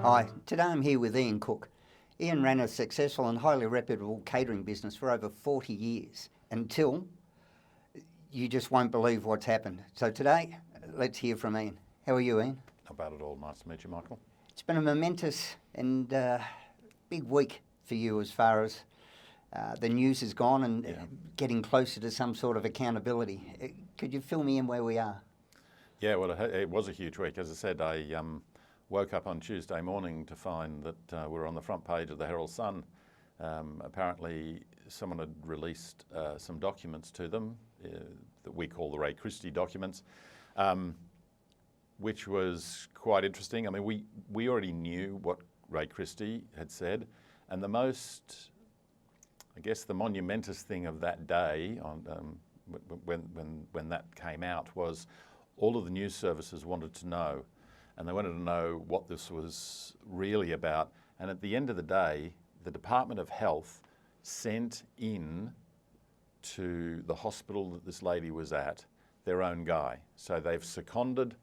Hi, today I'm here with Ian Cook. Ian ran a successful and highly reputable catering business for over 40 years until you just won't believe what's happened. So today, let's hear from Ian. How are you, Ian? Not bad at all. Nice to meet you, Michael. It's been a momentous and big week for you as far as the news has gone and getting closer to some sort of accountability. Could you fill me in where we are? Yeah, well, it was a huge week. As I said, I woke up on Tuesday morning to find that we're on the front page of the Herald Sun. Apparently, someone had released some documents to them that we call the Ray Christie documents, which was quite interesting. I mean, we already knew what Ray Christie had said, and the most, I guess, the monumentous thing of that day, on when that came out, was all of the news services wanted to know, and they wanted to know what this was really about. And at the end of the day, the Department of Health sent in to the hospital that this lady was at their own guy. So they've seconded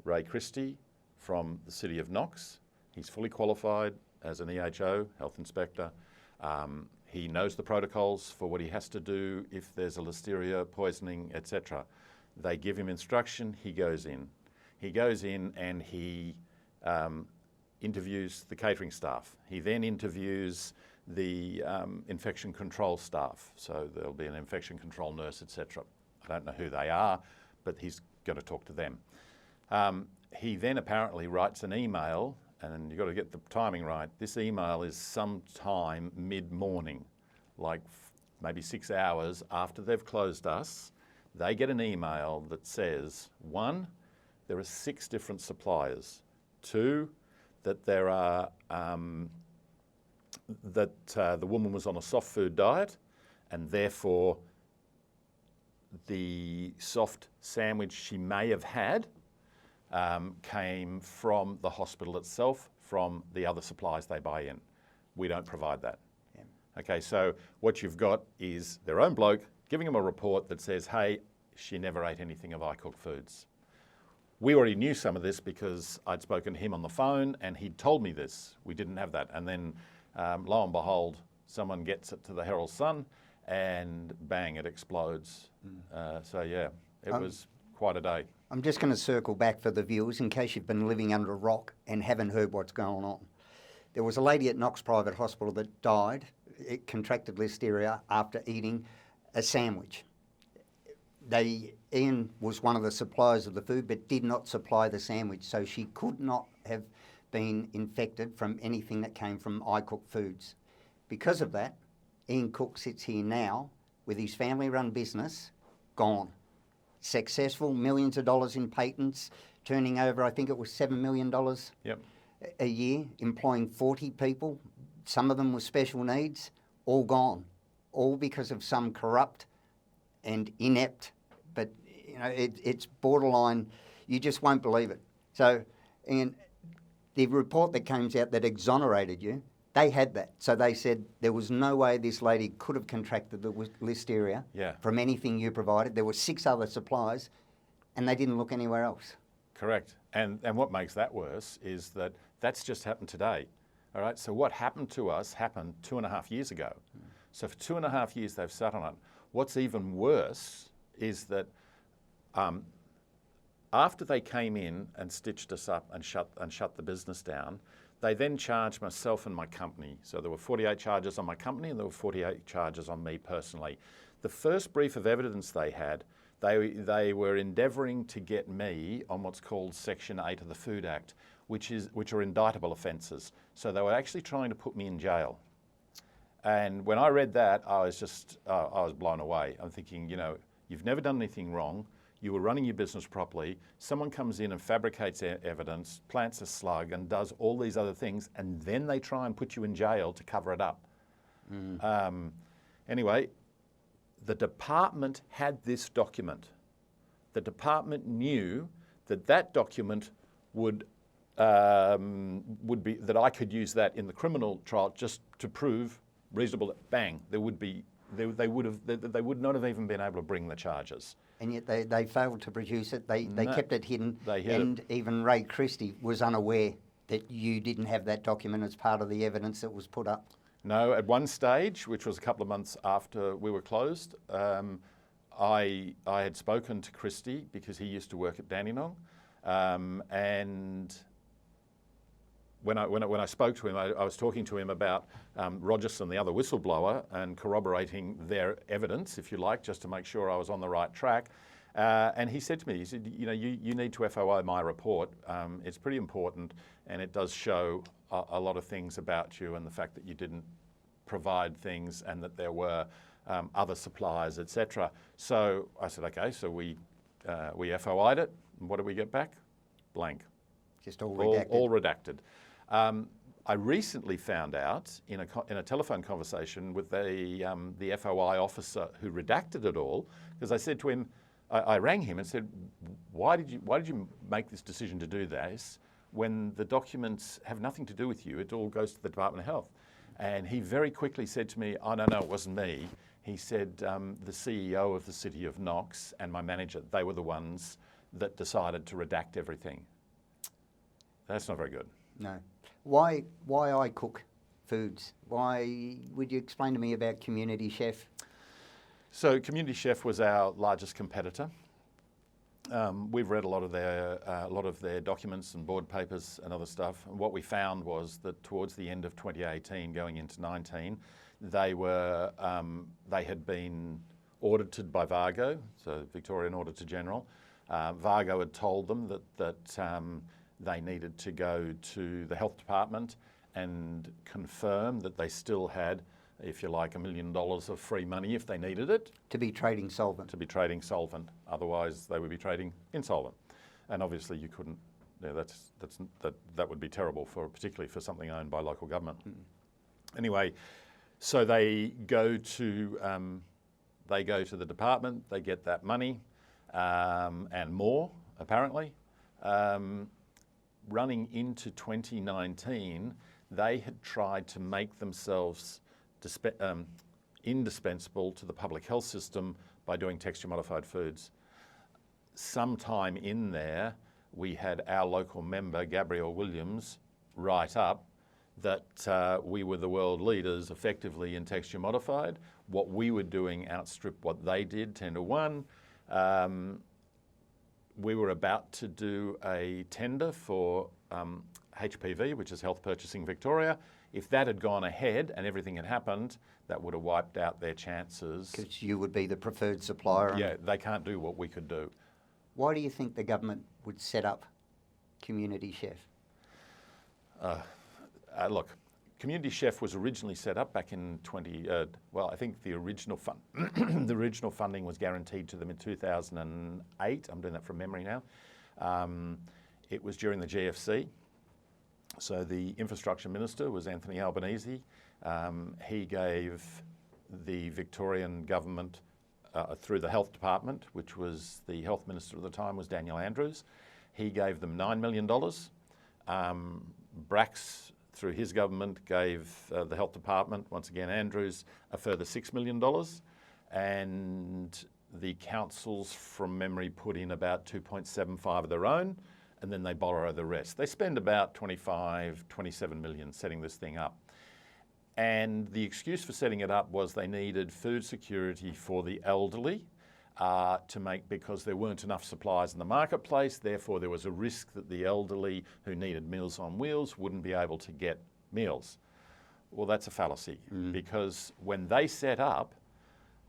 Ray Christie from the City of Knox. He's fully qualified as an EHO, health inspector. He knows the protocols for what he has to do if there's a listeria poisoning, etc. They give him instruction, he goes in. He goes in and he interviews the catering staff. He then interviews the infection control staff. So there'll be an infection control nurse, etc. I don't know who they are, but he's going to talk to them. He then apparently writes an email, and you've got to get the timing right. This email is sometime mid-morning, like maybe 6 hours after they've closed us. They get an email that says, 1, there are 6 different suppliers. 2, that there are the woman was on a soft food diet, and therefore the soft sandwich she may have had came from the hospital itself, from the other supplies they buy in. We don't provide that. Yeah. Okay, so what you've got is their own bloke giving them a report that says, hey, she never ate anything of iCook foods. We already knew some of this because I'd spoken to him on the phone and he'd told me this. We didn't have that. And then lo and behold, someone gets it to the Herald Sun and bang, it explodes. So yeah, it was quite a day. I'm just going to circle back for the viewers in case you've been living under a rock and haven't heard what's going on. There was a lady at Knox Private Hospital that died. It contracted listeria after eating a sandwich. Ian was one of the suppliers of the food but did not supply the sandwich, so she could not have been infected from anything that came from iCook foods. Because of that, Ian Cook sits here now with his family-run business gone. Successful, millions of dollars in patents, turning over, I think it was $7 million a year, employing 40 people, some of them with special needs, all gone. All because of some corrupt and inept, but you know, it's borderline, you just won't believe it. So, and the report that comes out that exonerated you, they had that. So they said there was no way this lady could have contracted the listeria from anything you provided. There were 6 other suppliers and they didn't look anywhere else. Correct. And what makes that worse is that that's just happened today. All right. So what happened to us happened 2.5 years ago. So for 2.5 years they've sat on it. What's even worse is that after they came in and stitched us up and shut the business down, they then charged myself and my company. So there were 48 charges on my company and there were 48 charges on me personally. The first brief of evidence they had, they were endeavouring to get me on what's called Section 8 of the Food Act, which are indictable offences. So they were actually trying to put me in jail. And when I read that, I was blown away. I'm thinking, you know, you've never done anything wrong. You were running your business properly. Someone comes in and fabricates evidence, plants a slug, and does all these other things, and then they try and put you in jail to cover it up. Anyway, the department had this document. The department knew that document would be that I could use that in the criminal trial just to prove reasonable. Bang, there would be. They would not have even been able to bring the charges. And yet they failed to produce it. They kept it hidden. They hid and it. Even Ray Christie was unaware that you didn't have that document as part of the evidence that was put up? No, at one stage, which was a couple of months after we were closed, I had spoken to Christie because he used to work at Dandenong, and when I spoke to him, I was talking to him about Rogerson, the other whistleblower, and corroborating their evidence, if you like, just to make sure I was on the right track. And he said to me, he said, you need to FOI my report. It's pretty important, and it does show a lot of things about you and the fact that you didn't provide things and that there were other suppliers, etc. So I said, okay, so we FOI'd it. And what did we get back? Blank. Just all redacted? All redacted. I recently found out in a telephone conversation with the FOI officer who redacted it all, because I said to him, I rang him and said, why did you make this decision to do this when the documents have nothing to do with you? It all goes to the Department of Health. And he very quickly said to me, oh, no, it wasn't me. He said the CEO of the City of Knox and my manager, they were the ones that decided to redact everything. That's not very good. No. Why iCook Foods? Why, would you explain to me about Community Chef? So Community Chef was our largest competitor. We've read a lot of their documents and board papers and other stuff. And what we found was that towards the end of 2018, going into 19, they had been audited by Vargo, so Victorian Auditor General. Vargo had told them that they needed to go to the health department and confirm that they still had, if you like, $1 million of free money if they needed it. To be trading solvent. To be trading solvent. Otherwise, they would be trading insolvent. And obviously, you couldn't. Yeah, that would be terrible particularly for something owned by local government. Anyway, so they go to the department. They get that money and more, apparently. Running into 2019, they had tried to make themselves indispensable to the public health system by doing texture-modified foods. Sometime in there, we had our local member, Gabrielle Williams, write up that we were the world leaders effectively in texture-modified. What we were doing outstripped what they did 10 to 1. We were about to do a tender for HPV, which is Health Purchasing Victoria. If that had gone ahead and everything had happened, that would have wiped out their chances. Because you would be the preferred supplier. Yeah, they can't do what we could do. Why do you think the government would set up Community Chef? Look, Community Chef was originally set up back in I think the original the original funding was guaranteed to them in 2008. I'm doing that from memory now. It was during the GFC. So the infrastructure minister was Anthony Albanese. He gave the Victorian government through the health department, which was the health minister at the time was Daniel Andrews. He gave them $9 million. Brax, through his government, gave the health department, once again Andrews, a further $6 million. And the councils, from memory, put in about 2.75 of their own, and then they borrow the rest. They spend about 27 million setting this thing up. And the excuse for setting it up was they needed food security for the elderly because there weren't enough supplies in the marketplace. Therefore, there was a risk that the elderly who needed Meals on Wheels wouldn't be able to get meals. Well, that's a fallacy because when they set up,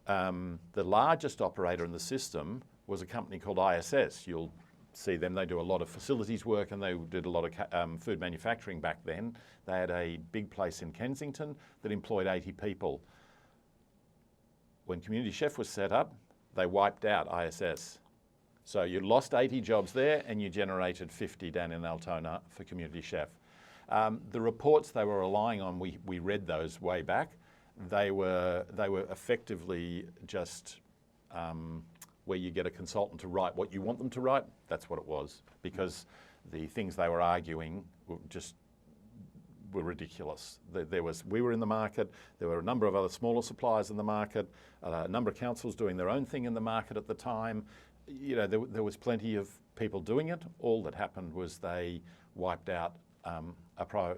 the largest operator in the system was a company called ISS. You'll see them. They do a lot of facilities work and they did a lot of food manufacturing back then. They had a big place in Kensington that employed 80 people. When Community Chef was set up, they wiped out ISS. So you lost 80 jobs there and you generated 50 down in Altona for Community Chef. The reports they were relying on, we read those way back. They were effectively just where you get a consultant to write what you want them to write. That's what it was, because the things they were arguing were ridiculous. We were in the market. There were a number of other smaller suppliers in the market. A number of councils doing their own thing in the market at the time. You know, there was plenty of people doing it. All that happened was they wiped out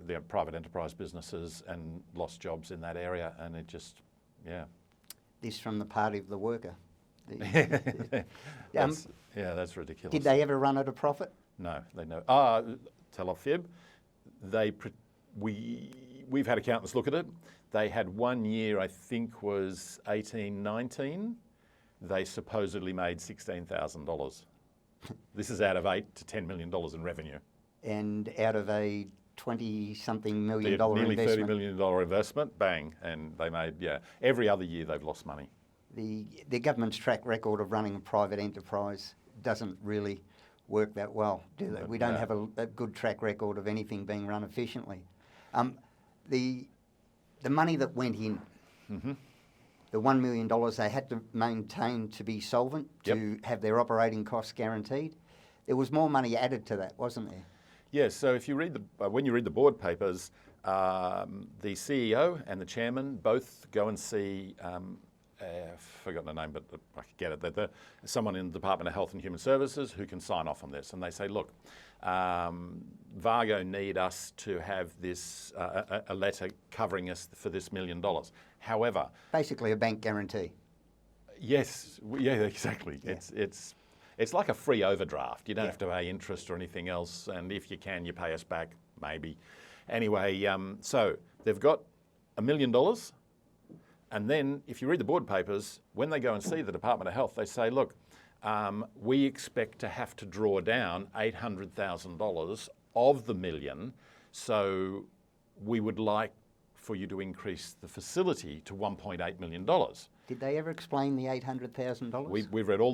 their private enterprise businesses and lost jobs in that area, and it just, yeah. This from the party of the worker. That's ridiculous. Did they ever run at a profit? No, they never. Tell a fib. We've had accountants look at it. They had 1 year, I think was 18, 19. They supposedly made $16,000. This is out of $8 to $10 million in revenue. And out of a 20-something million Nearly investment. $30 million investment, bang, and they made, every other year they've lost money. The government's track record of running a private enterprise doesn't really work that well, do they? We don't have a good track record of anything being run efficiently. The money that went in, the $1 million they had to maintain to be solvent, to have their operating costs guaranteed. There was more money added to that, wasn't there? Yes, so if you read when you read the board papers, the CEO and the chairman both go and see, I've forgotten the name, but I could get it, that someone in the Department of Health and Human Services who can sign off on this. And they say, look, Vargo need us to have this, a letter covering us for this $1 million. However... Basically a bank guarantee. Yes, yeah, exactly. Yeah. It's like a free overdraft. You don't have to pay interest or anything else, and if you can, you pay us back, maybe. Anyway, so they've got $1 million, and then if you read the board papers, when they go and see the Department of Health, they say, look, we expect to have to draw down $800,000 of the $1 million, so we would like for you to increase the facility to $1.8 million. Did they ever explain the $800,000? We've read all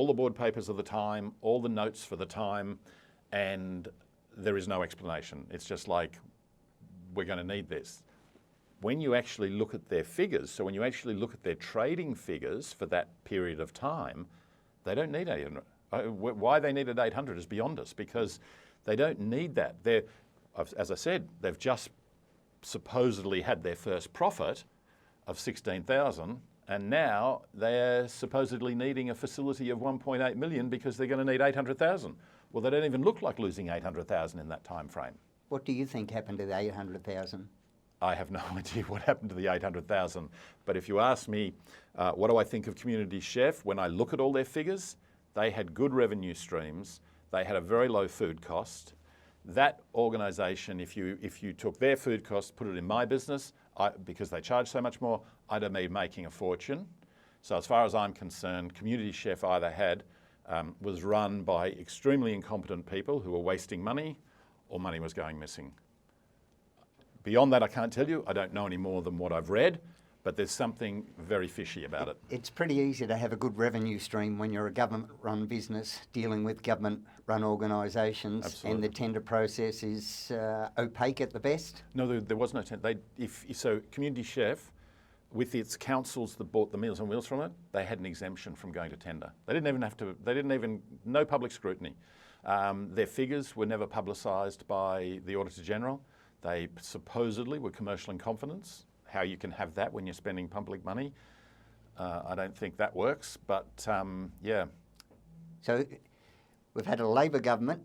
the board papers of the time, all the notes for the time, and there is no explanation. It's just like, we're going to need this. When you actually look at their figures, so when you actually look at their trading figures for that period of time, they don't need 800. Why they needed 800 is beyond us, because they don't need that. As I said, they've just supposedly had their first profit of 16,000, and now they're supposedly needing a facility of 1.8 million because they're going to need 800,000. Well, they don't even look like losing 800,000 in that time frame. What do you think happened to the 800,000? I have no idea what happened to the 800,000. But if you ask me, what do I think of Community Chef? When I look at all their figures, they had good revenue streams. They had a very low food cost. That organisation, if you took their food costs, put it in my business, because they charge so much more, I'd have been making a fortune. So as far as I'm concerned, Community Chef either was run by extremely incompetent people who were wasting money, or money was going missing. Beyond that, I can't tell you. I don't know any more than what I've read, but there's something very fishy about it. It's pretty easy to have a good revenue stream when you're a government-run business dealing with government-run organisations. Absolutely. And the tender process is opaque at the best. No, there was no tender. So Community Chef, with its councils that bought the Meals on Wheels from it, they had an exemption from going to tender. They didn't even have to. No public scrutiny. Their figures were never publicised by the Auditor General. They supposedly were commercial in confidence. How you can have that when you're spending public money, I don't think that works, but yeah. So we've had a Labor government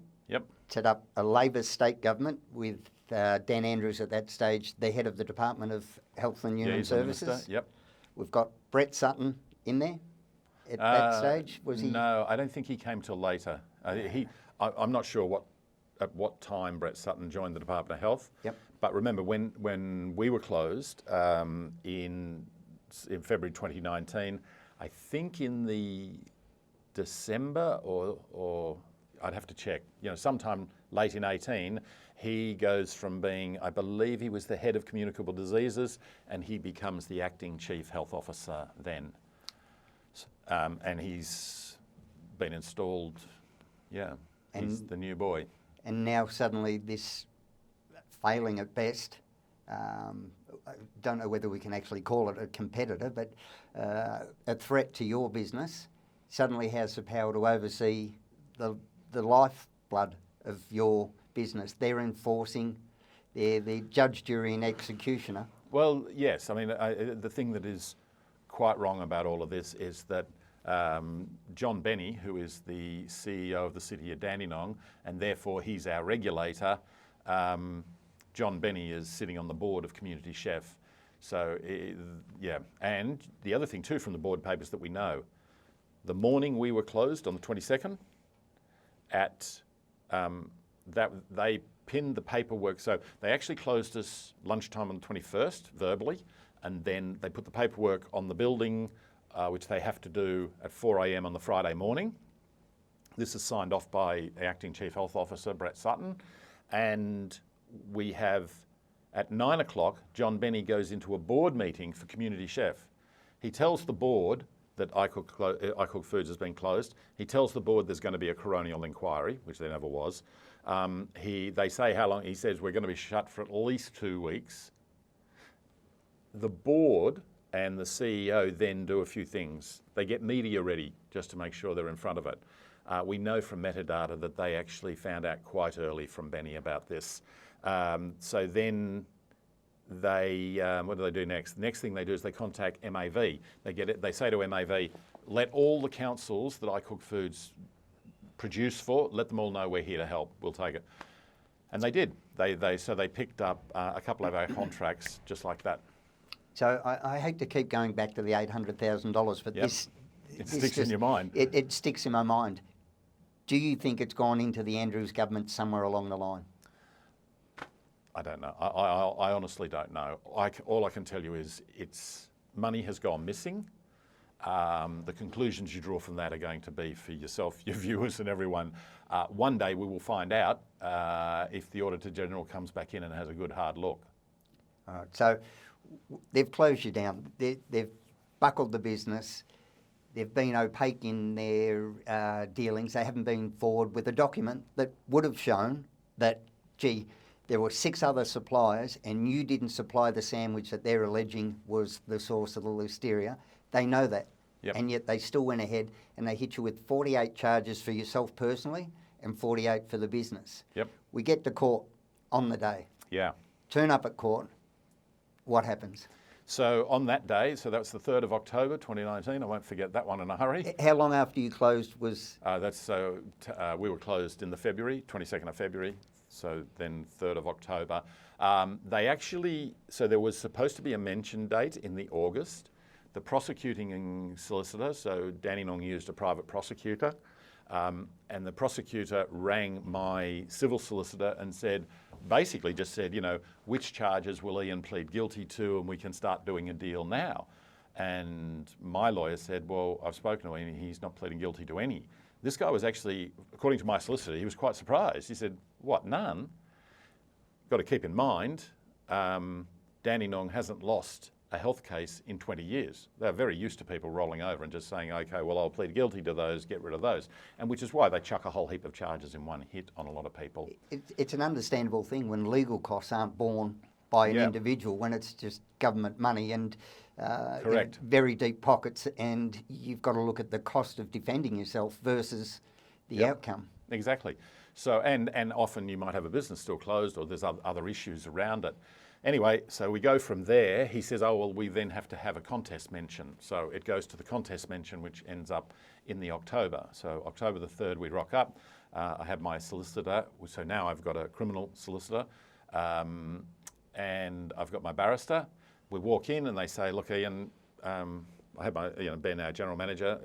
set up a Labor state government with Dan Andrews at that stage, the head of the Department of Health and Human Services. Minister, yep. We've got Brett Sutton in there at that stage. Was he? No, I don't think he came till later. I'm not sure at what time Brett Sutton joined the Department of Health. Yep. But remember, when we were closed in February 2019, I think in the December or I'd have to check, sometime late in 18, he goes from being, I believe he was the head of communicable diseases, and he becomes the acting chief health officer then. And he's been installed, he's the new boy. And now suddenly this failing at best, I don't know whether we can actually call it a competitor, but a threat to your business, suddenly has the power to oversee the lifeblood of your business. They're enforcing, they're the judge, jury and executioner. Well, yes. I mean, the thing that is quite wrong about all of this is that John Benny, who is the CEO of the City of Dandenong, and therefore he's our regulator, John Benny is sitting on the board of Community Chef. So, yeah. And the other thing too from the board papers that we know, the morning we were closed on the 22nd, that they pinned the paperwork. So they actually closed us lunchtime on the 21st, verbally, and then they put the paperwork on the building, which they have to do at 4 a.m. on the Friday morning. This is signed off by the Acting Chief Health Officer, Brett Sutton, and we have, at 9 o'clock, John Benny goes into a board meeting for Community Chef. He tells the board that iCook Foods has been closed. He tells the board there's going to be a coronial inquiry, which there never was. They say how long. He says we're going to be shut for at least 2 weeks. The board and the CEO then do a few things. They get media ready just to make sure they're in front of it. We know from metadata that they actually found out quite early from Benny about this. So then what do they do next? The next thing they do is they contact MAV. They say to MAV, let all the councils that iCook Foods produce for, let them all know we're here to help. We'll take it. And they did. So they picked up a couple of our contracts just like that. So I hate to keep going back to the $800,000, but Yep. It sticks in your mind. It sticks in my mind. Do you think it's gone into the Andrews government somewhere along the line? I don't know. I honestly don't know. All I can tell you is money has gone missing. The conclusions you draw from that are going to be for yourself, your viewers and everyone. One day we will find out if the Auditor General comes back in and has a good hard look. All right, so they've closed you down. They've buckled the business. They've been opaque in their dealings. They haven't been forward with a document that would have shown that, gee, there were 6 other suppliers and you didn't supply the sandwich that they're alleging was the source of the listeria. They know that. Yep. And yet they still went ahead and they hit you with 48 charges for yourself personally and 48 for the business. Yep. We get to court on the day. Yeah. Turn up at court. What happens? So on that day, so that was the 3rd of October 2019, I won't forget that one in a hurry. How long after you closed was... we were closed in the February, 22nd of February, so then 3rd of October. So there was supposed to be a mention date in the August. The prosecuting solicitor, so Dandenong used a private prosecutor, and the prosecutor rang my civil solicitor and basically just said, which charges will Ian plead guilty to and we can start doing a deal now. And my lawyer said, well, I've spoken to him and he's not pleading guilty to any. This guy was actually, according to my solicitor, he was quite surprised. He said, what, none? Got to keep in mind, Dandenong hasn't lost a health case in 20 years. They're very used to people rolling over and just saying, okay, well, I'll plead guilty to those, get rid of those. And which is why they chuck a whole heap of charges in one hit on a lot of people. It's an understandable thing when legal costs aren't borne by an individual, when it's just government money and Correct. Very deep pockets, and you've got to look at the cost of defending yourself versus the outcome. Exactly. So, and often you might have a business still closed or there's other issues around it. Anyway, so we go from there. He says, oh, well, we then have to have a contest mention. So it goes to the contest mention, which ends up in the October. So October the 3rd, we rock up. I have my solicitor. So now I've got a criminal solicitor and I've got my barrister. We walk in and they say, look, Ian, I have my, Ben, our general manager,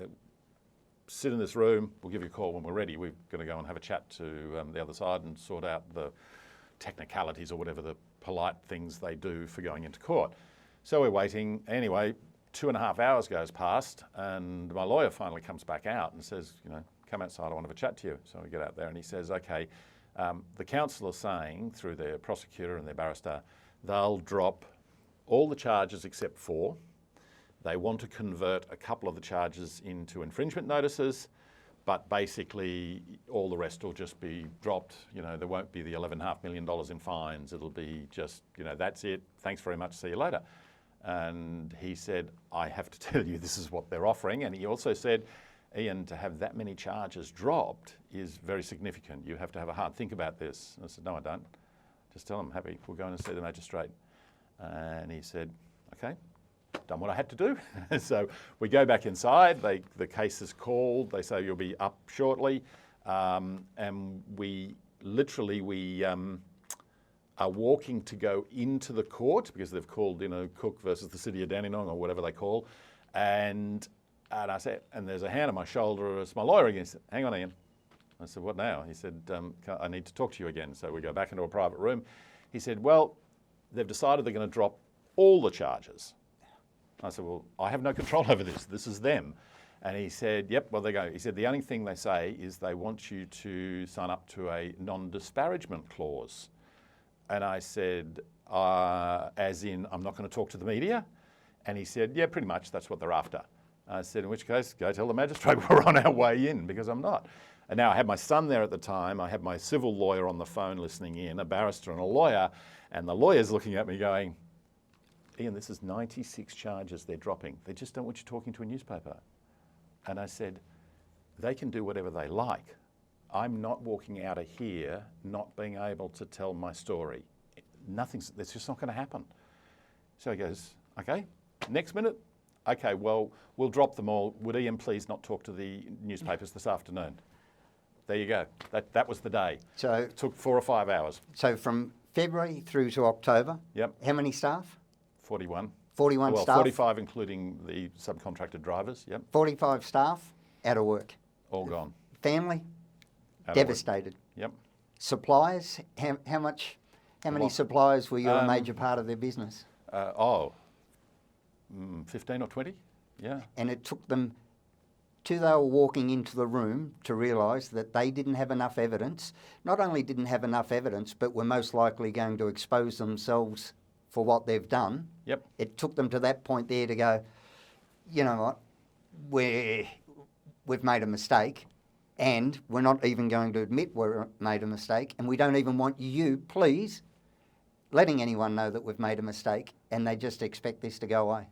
sit in this room. We'll give you a call when we're ready. We're going to go and have a chat to the other side and sort out the technicalities or whatever the polite things they do for going into court. So we're waiting. Anyway, 2.5 hours goes past and my lawyer finally comes back out and says, come outside, I want to have a chat to you. So we get out there and he says, okay, the council are saying through their prosecutor and their barrister, they'll drop all the charges except 4. They want to convert a couple of the charges into infringement notices, but basically all the rest will just be dropped. There won't be the $11.5 million in fines. It'll be just, that's it. Thanks very much. See you later. And he said, I have to tell you, this is what they're offering. And he also said, Ian, to have that many charges dropped is very significant. You have to have a hard think about this. And I said, no, I don't. Just tell them, happy, we'll go in and see the magistrate. And he said, okay. Done what I had to do. So we go back inside, the case is called, they say you'll be up shortly, and we are walking to go into the court because they've called, Cook versus the City of Dandenong or whatever they call, and I said, and there's a hand on my shoulder. It's my lawyer again. He said, "Hang on, Ian." I said, "What now?" He said, "I need to talk to you again." So we go back into a private room. He said, "Well, they've decided they're going to drop all the charges." I said, "Well, I have no control over this. This is them." And he said, "Yep, well, they go." He said, "The only thing they say is they want you to sign up to a non-disparagement clause." And I said, "As in, I'm not going to talk to the media?" And he said, "Yeah, pretty much, that's what they're after." I said, "In which case, go tell the magistrate we're on our way in," because I'm not. And now I had my son there at the time. I had my civil lawyer on the phone listening in, a barrister and a lawyer, and the lawyer's looking at me going, "Ian, this is 96 charges they're dropping. They just don't want you talking to a newspaper." And I said, "They can do whatever they like. I'm not walking out of here not being able to tell my story. That's just not going to happen." So he goes, "Okay." Next minute, "Okay, well, we'll drop them all. Would Ian please not talk to the newspapers this afternoon?" There you go. That was the day. So it took 4 or 5 hours. So from February through to October, Yep. How many staff? 41. 41 well, staff? 45 including the subcontracted drivers, yep. 45 staff out of work. All gone. Family? Out of Devastated. work. Yep. Suppliers? How many suppliers were you a major part of their business? 15 or 20, yeah. And it took them till they were walking into the room to realise that they didn't have enough evidence. Not only didn't have enough evidence, but were most likely going to expose themselves for what they've done. Yep. It took them to that point there to go, "You know what, we've made a mistake, and we're not even going to admit we've made a mistake, and we don't even want you, please, letting anyone know that we've made a mistake," and they just expect this to go away.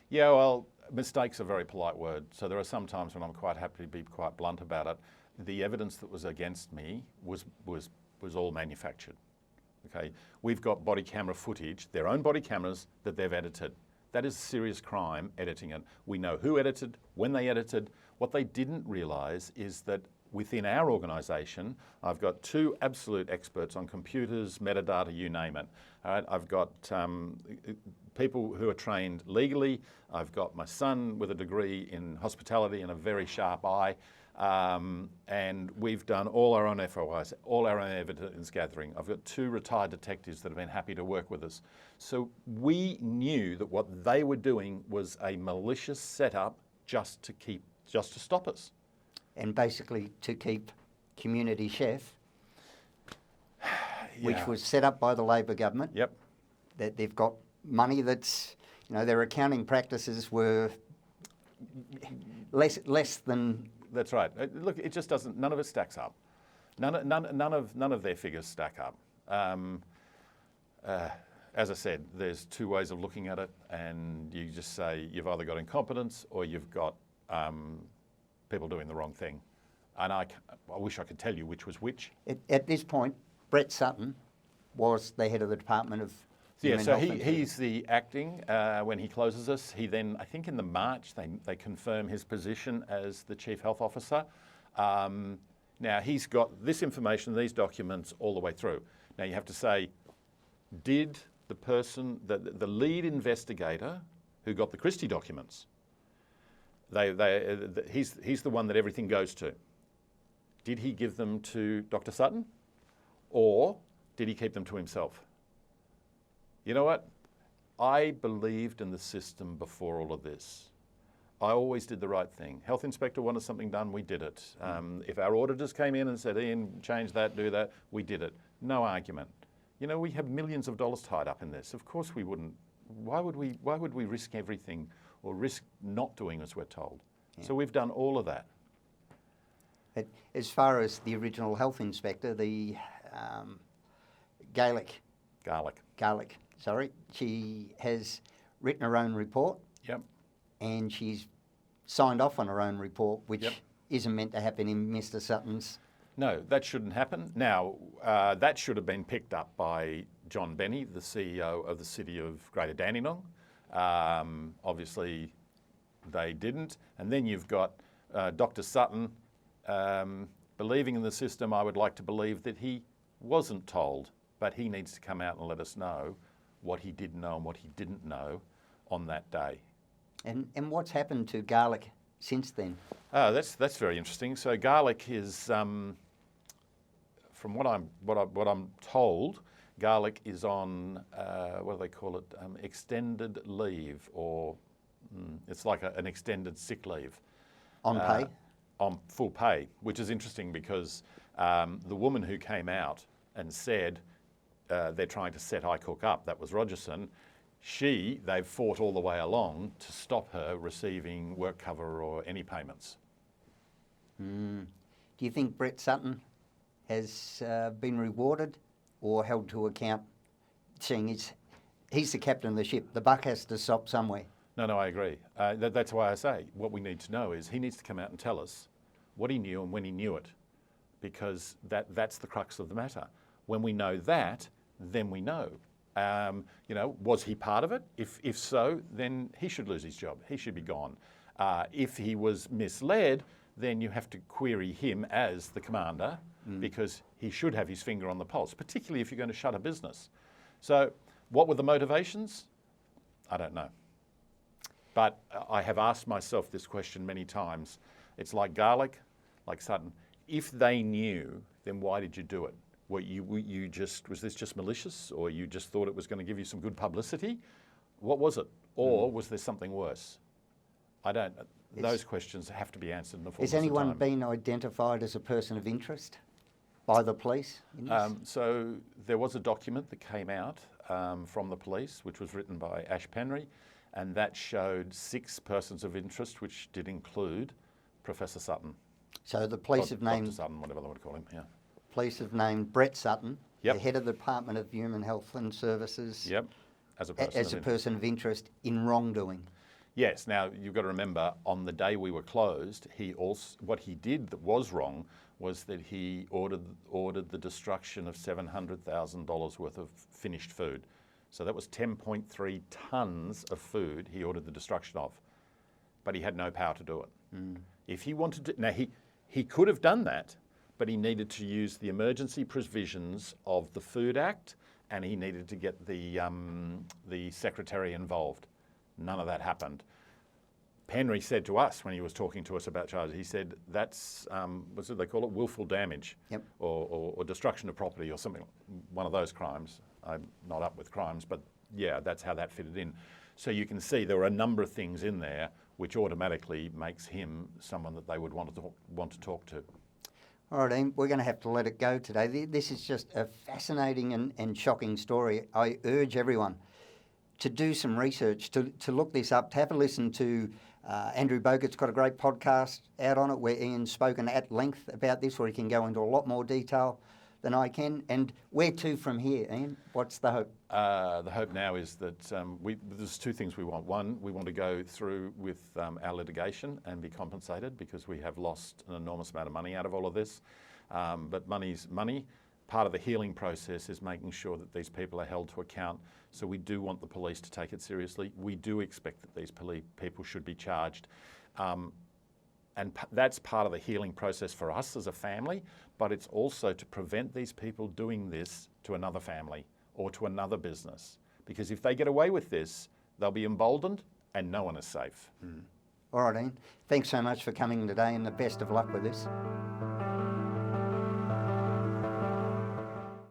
Yeah, well, mistake's a very polite word. So there are some times when I'm quite happy to be quite blunt about it. The evidence that was against me was all manufactured. Okay, we've got body camera footage, their own body cameras that they've edited. That is a serious crime, editing it. We know who edited, when they edited. What they didn't realise is that within our organisation, I've got 2 absolute experts on computers, metadata, you name it. All right, I've got people who are trained legally. I've got my son with a degree in hospitality and a very sharp eye. And we've done all our own FOIs, all our own evidence gathering. I've got 2 retired detectives that have been happy to work with us. So we knew that what they were doing was a malicious setup just to stop us. And basically to keep Community Chef, which was set up by the Labor government. Yep. That they've got money that's, their accounting practices were less than. That's right. Look, it just doesn't. None of it stacks up. None of their figures stack up. As I said, there's 2 ways of looking at it, and you just say you've either got incompetence or you've got people doing the wrong thing. And I wish I could tell you which was which. At this point, Brett Sutton was the head of the Department of Human Health. He's the acting when he closes us. He then, I think in the March, they confirm his position as the Chief Health Officer. Now, he's got this information, these documents all the way through. Now, you have to say, did the person, the lead investigator who got the Christie documents, he's the one that everything goes to. Did he give them to Dr. Sutton, or did he keep them to himself? You know what? I believed in the system before all of this. I always did the right thing. Health inspector wanted something done, we did it. If our auditors came in and said, "Ian, change that, do that," we did it. No argument. We have millions of dollars tied up in this. Of course we wouldn't. Why would we risk everything or risk not doing as we're told? Yeah. So we've done all of that. As far as the original health inspector, the Garlic, she has written her own report. Yep. And she's signed off on her own report, which isn't meant to happen in Mr. Sutton's. No, that shouldn't happen. Now, that should have been picked up by John Benny, the CEO of the City of Greater Dandenong. Obviously, they didn't. And then you've got Dr. Sutton believing in the system. I would like to believe that he wasn't told but he needs to come out and let us know what he did know and what he didn't know on that day. And what's happened to garlic since then? Oh, that's very interesting. So garlic is, from what I'm told, garlic is on what do they call it? Extended leave, or it's like an extended sick leave. On pay? On full pay, which is interesting because the woman who came out and said they're trying to set iCook up, that was Rogerson. They've fought all the way along to stop her receiving work cover or any payments. Do you think Brett Sutton has been rewarded or held to account, seeing he's the captain of the ship? The buck has to stop somewhere. No, I agree. That's why I say what we need to know is he needs to come out and tell us what he knew and when he knew it, because that's the crux of the matter. When we know that, then we know. Was he part of it? If so, then he should lose his job. He should be gone. If he was misled, then you have to query him as the commander, because he should have his finger on the pulse, particularly if you're going to shut a business. So what were the motivations? I don't know. But I have asked myself this question many times. It's like garlic, like Sutton. If they knew, then why did you do it? Was this just malicious, or you just thought it was going to give you some good publicity? What was it? Or was there something worse? Those questions have to be answered in the fullness of time. Has anyone been identified as a person of interest by the police in this? So there was a document that came out from the police, which was written by Ash Penry, and that showed 6 persons of interest, which did include Professor Sutton. So the police have named... Dr. Sutton, whatever they would call him, yeah. Police have named Brett Sutton, Yep. the head of the Department of Human Health and Services, Yep, as a person of interest in wrongdoing. Yes. Now you've got to remember, on the day we were closed, what he did that was wrong was that he ordered the destruction of $700,000 worth of finished food. So that was 10.3 tonnes of food he ordered the destruction of, but he had no power to do it. If he wanted to, now he could have done that, but he needed to use the emergency provisions of the Food Act, and he needed to get the secretary involved. None of that happened. Penry said to us when he was talking to us about charges, he said that's, what do they call it, willful damage, Yep. or destruction of property or something, one of those crimes. I'm not up with crimes, but yeah, that's how that fitted in. So you can see there were a number of things in there which automatically makes him someone that they would want to talk to. All right, Ian, we're going to have to let it go today. This is just a fascinating and shocking story. I urge everyone to do some research, to look this up, to have a listen to Andrew Bogart's got a great podcast out on it where Ian's spoken at length about this, where he can go into a lot more detail than I can. And where to from here, Ian? What's the hope? The hope now is that there's 2 things we want. One, we want to go through with our litigation and be compensated, because we have lost an enormous amount of money out of all of this. But money's money. Part of the healing process is making sure that these people are held to account. So we do want the police to take it seriously. We do expect that these people should be charged. And that's part of the healing process for us as a family, but it's also to prevent these people doing this to another family or to another business. Because if they get away with this, they'll be emboldened and no one is safe. All right, Ian. Thanks so much for coming today, and the best of luck with this.